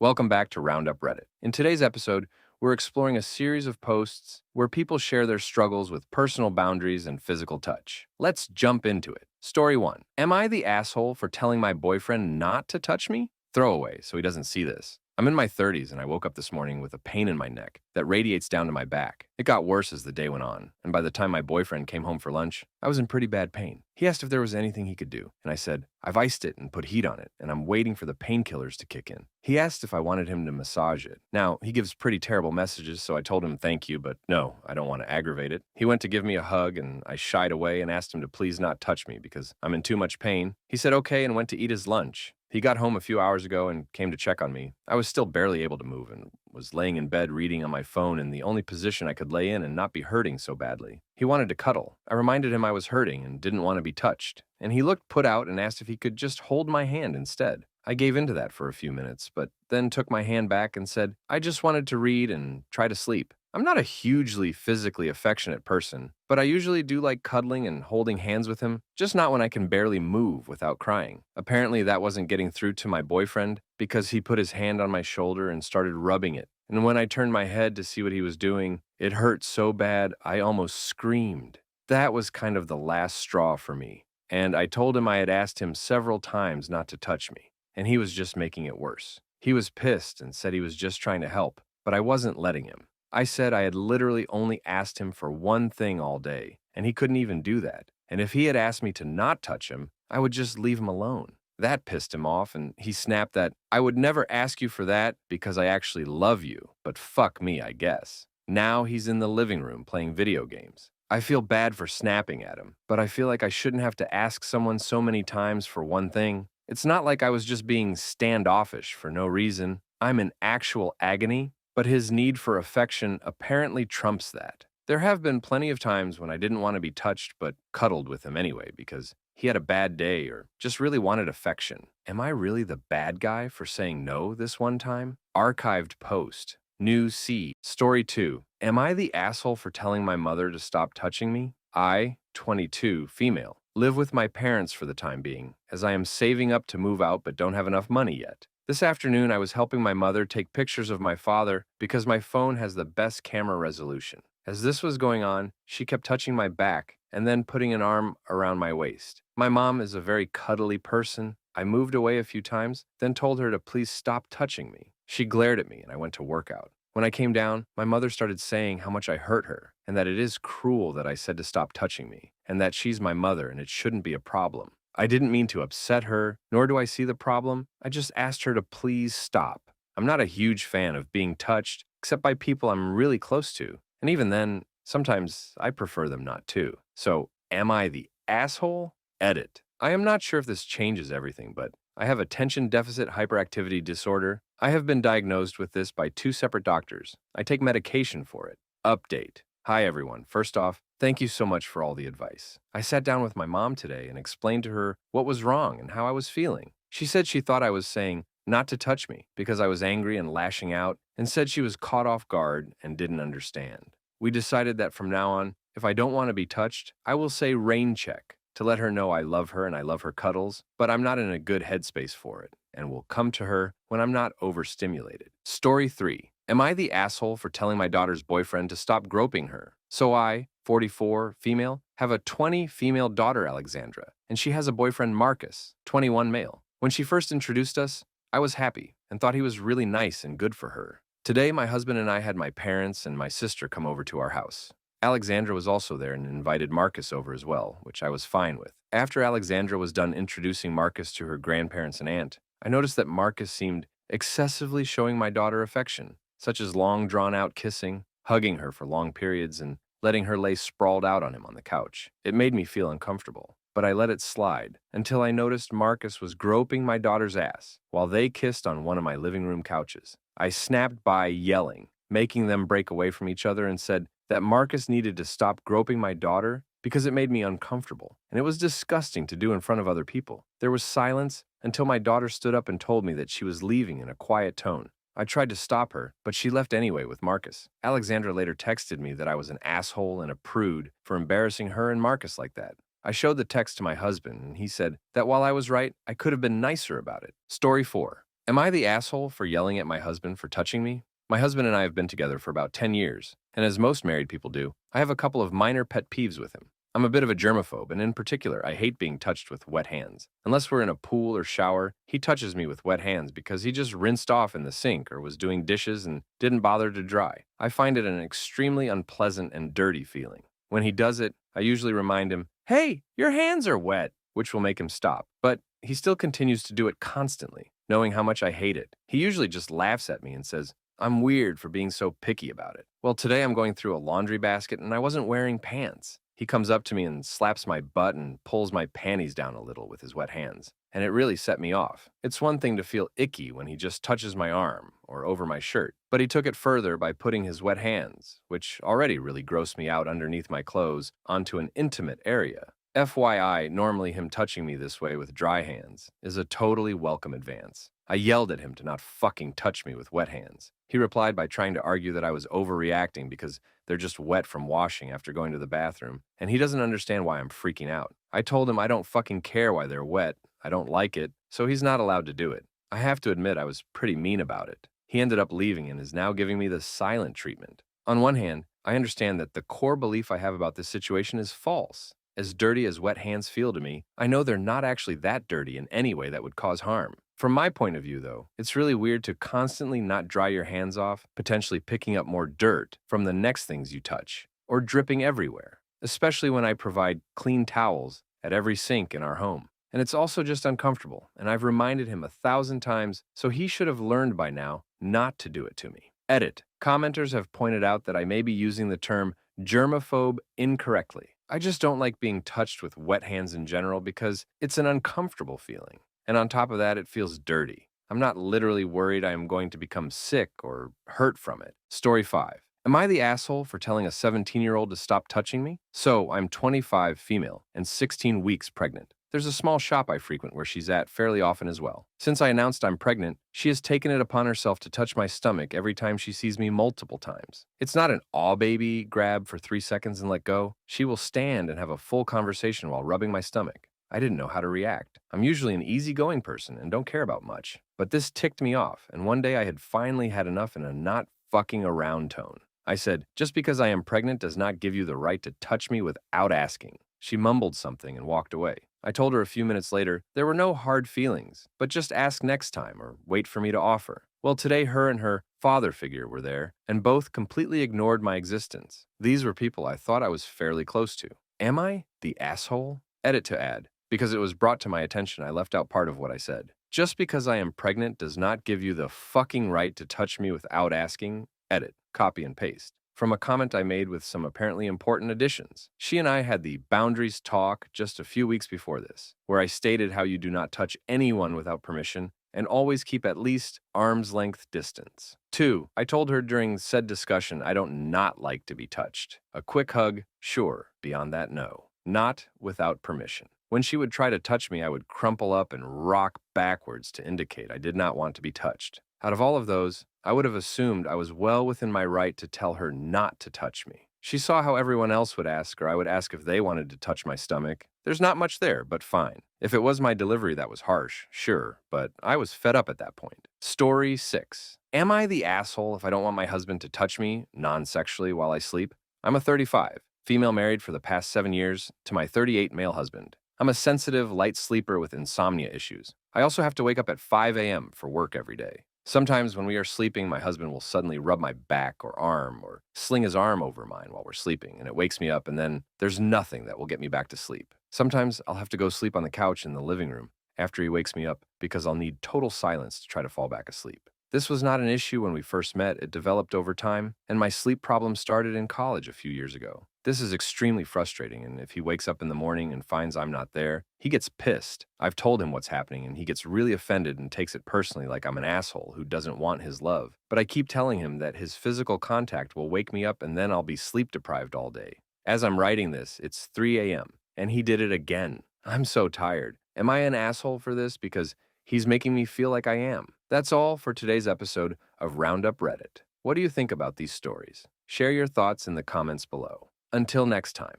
Welcome back to Roundup Reddit. In today's episode, we're exploring a series of posts where people share their struggles with personal boundaries and physical touch. Let's jump into it. Story 1. Am I the asshole for telling my boyfriend not to touch me? Throwaway, so he doesn't see this. I'm in my 30s and I woke up this morning with a pain in my neck that radiates down to my back. It got worse as the day went on, and by the time my boyfriend came home for lunch, I was in pretty bad pain. He asked if there was anything he could do, and I said, I've iced it and put heat on it, and I'm waiting for the painkillers to kick in. He asked if I wanted him to massage it. Now, he gives pretty terrible messages, so I told him thank you, but no, I don't want to aggravate it. He went to give me a hug, and I shied away and asked him to please not touch me because I'm in too much pain. He said okay and went to eat his lunch. He got home a few hours ago and came to check on me. I was still barely able to move and was laying in bed reading on my phone in the only position I could lay in and not be hurting so badly. He wanted to cuddle. I reminded him I was hurting and didn't want to be touched, and he looked put out and asked if he could just hold my hand instead. I gave in to that for a few minutes, but then took my hand back and said, I just wanted to read and try to sleep. I'm not a hugely physically affectionate person, but I usually do like cuddling and holding hands with him, just not when I can barely move without crying. Apparently that wasn't getting through to my boyfriend because he put his hand on my shoulder and started rubbing it. And when I turned my head to see what he was doing, it hurt so bad I almost screamed. That was kind of the last straw for me. And I told him I had asked him several times not to touch me, and he was just making it worse. He was pissed and said he was just trying to help, but I wasn't letting him. I said I had literally only asked him for one thing all day, and he couldn't even do that. And if he had asked me to not touch him, I would just leave him alone. That pissed him off, and he snapped that, I would never ask you for that because I actually love you, but fuck me, I guess. Now he's in the living room playing video games. I feel bad for snapping at him, but I feel like I shouldn't have to ask someone so many times for one thing. It's not like I was just being standoffish for no reason. I'm in actual agony, but his need for affection apparently trumps that. There have been plenty of times when I didn't want to be touched but cuddled with him anyway because he had a bad day or just really wanted affection. Am I really the bad guy for saying no this one time? Archived post. New C. Story 2. Am I the asshole for telling my mother to stop touching me? I, 22, female, live with my parents for the time being, as I am saving up to move out but don't have enough money yet. This afternoon, I was helping my mother take pictures of my father because my phone has the best camera resolution. As this was going on, she kept touching my back and then putting an arm around my waist. My mom is a very cuddly person. I moved away a few times, then told her to please stop touching me. She glared at me and I went to work out. When I came down, my mother started saying how much I hurt her and that it is cruel that I said to stop touching me and that she's my mother and it shouldn't be a problem. I didn't mean to upset her, nor do I see the problem. I just asked her to please stop. I'm not a huge fan of being touched, except by people I'm really close to. And even then, sometimes I prefer them not to. So, am I the asshole? Edit. I am not sure if this changes everything, but I have attention deficit hyperactivity disorder. I have been diagnosed with this by 2 separate doctors. I take medication for it. Update. Hi everyone. First off, thank you so much for all the advice. I sat down with my mom today and explained to her what was wrong and how I was feeling. She said she thought I was saying not to touch me because I was angry and lashing out, and said she was caught off guard and didn't understand. We decided that from now on, if I don't want to be touched, I will say rain check to let her know I love her and I love her cuddles, but I'm not in a good headspace for it and will come to her when I'm not overstimulated. Story 3. Am I the asshole for telling my daughter's boyfriend to stop groping her? So I, 44, female, have a 20 female daughter, Alexandra, and she has a boyfriend, Marcus, 21 male. When she first introduced us, I was happy and thought he was really nice and good for her. Today, my husband and I had my parents and my sister come over to our house. Alexandra was also there and invited Marcus over as well, which I was fine with. After Alexandra was done introducing Marcus to her grandparents and aunt, I noticed that Marcus seemed excessively showing my daughter affection, such as long drawn-out kissing, hugging her for long periods, and letting her lay sprawled out on him on the couch. It made me feel uncomfortable, but I let it slide until I noticed Marcus was groping my daughter's ass while they kissed on one of my living room couches. I snapped by yelling, making them break away from each other, and said that Marcus needed to stop groping my daughter because it made me uncomfortable, and it was disgusting to do in front of other people. There was silence until my daughter stood up and told me that she was leaving in a quiet tone. I tried to stop her, but she left anyway with Marcus. Alexandra later texted me that I was an asshole and a prude for embarrassing her and Marcus like that. I showed the text to my husband, and he said that while I was right, I could have been nicer about it. Story 4. Am I the asshole for yelling at my husband for touching me? My husband and I have been together for about 10 years, and as most married people do, I have a couple of minor pet peeves with him. I'm a bit of a germaphobe, and in particular, I hate being touched with wet hands. Unless we're in a pool or shower, he touches me with wet hands because he just rinsed off in the sink or was doing dishes and didn't bother to dry. I find it an extremely unpleasant and dirty feeling. When he does it, I usually remind him, "Hey, your hands are wet," which will make him stop. But he still continues to do it constantly, knowing how much I hate it. He usually just laughs at me and says, "I'm weird for being so picky about it." Well, today I'm going through a laundry basket and I wasn't wearing pants. He comes up to me and slaps my butt and pulls my panties down a little with his wet hands, and it really set me off. It's one thing to feel icky when he just touches my arm or over my shirt, but he took it further by putting his wet hands, which already really grossed me out underneath my clothes, onto an intimate area. FYI, normally him touching me this way with dry hands is a totally welcome advance. I yelled at him to not fucking touch me with wet hands. He replied by trying to argue that I was overreacting because they're just wet from washing after going to the bathroom, and he doesn't understand why I'm freaking out. I told him I don't fucking care why they're wet, I don't like it, so he's not allowed to do it. I have to admit I was pretty mean about it. He ended up leaving and is now giving me the silent treatment. On one hand, I understand that the core belief I have about this situation is false. As dirty as wet hands feel to me, I know they're not actually that dirty in any way that would cause harm. From my point of view, though, it's really weird to constantly not dry your hands off, potentially picking up more dirt from the next things you touch, or dripping everywhere, especially when I provide clean towels at every sink in our home. And it's also just uncomfortable, and I've reminded him 1,000 times, so he should have learned by now not to do it to me. Edit. Commenters have pointed out that I may be using the term germaphobe incorrectly. I just don't like being touched with wet hands in general because it's an uncomfortable feeling. And on top of that, it feels dirty. I'm not literally worried I am going to become sick or hurt from it. Story 5. Am I the asshole for telling a 17-year-old to stop touching me? So, I'm 25, female, and 16 weeks pregnant. There's a small shop I frequent where she's at fairly often as well. Since I announced I'm pregnant, she has taken it upon herself to touch my stomach every time she sees me multiple times. It's not an aw baby grab for 3 seconds and let go. She will stand and have a full conversation while rubbing my stomach. I didn't know how to react. I'm usually an easygoing person and don't care about much. But this ticked me off, and one day I had finally had enough in a not fucking around tone. I said, "Just because I am pregnant does not give you the right to touch me without asking." She mumbled something and walked away. I told her a few minutes later there were no hard feelings, but just ask next time or wait for me to offer. Well, today her and her father figure were there, and both completely ignored my existence. These were people I thought I was fairly close to. Am I the asshole? Edit to add. Because it was brought to my attention, I left out part of what I said. Just because I am pregnant does not give you the fucking right to touch me without asking. Edit. Copy and paste. From a comment I made with some apparently important additions. She and I had the boundaries talk just a few weeks before this, where I stated how you do not touch anyone without permission and always keep at least arm's length distance. 2. I told her during said discussion I don't not like to be touched. A quick hug, sure. Beyond that, no. Not without permission. When she would try to touch me, I would crumple up and rock backwards to indicate I did not want to be touched. Out of all of those, I would have assumed I was well within my right to tell her not to touch me. She saw how everyone else would ask, or I would ask if they wanted to touch my stomach. There's not much there, but fine. If it was my delivery that was harsh, sure, but I was fed up at that point. Story 6. Am I the asshole if I don't want my husband to touch me, non-sexually, while I sleep? I'm a 35, female married for the past 7 years to my 38 male husband. I'm a sensitive, light sleeper with insomnia issues. I also have to wake up at 5 a.m. for work every day. Sometimes when we are sleeping, my husband will suddenly rub my back or arm or sling his arm over mine while we're sleeping, and it wakes me up, and then there's nothing that will get me back to sleep. Sometimes I'll have to go sleep on the couch in the living room after he wakes me up because I'll need total silence to try to fall back asleep. This was not an issue when we first met. It developed over time, and my sleep problem started in college a few years ago. This is extremely frustrating, and if he wakes up in the morning and finds I'm not there, he gets pissed. I've told him what's happening, and he gets really offended and takes it personally like I'm an asshole who doesn't want his love. But I keep telling him that his physical contact will wake me up and then I'll be sleep deprived all day. As I'm writing this, it's 3 a.m., and he did it again. I'm so tired. Am I an asshole for this? Because he's making me feel like I am. That's all for today's episode of Roundup Reddit. What do you think about these stories? Share your thoughts in the comments below. Until next time.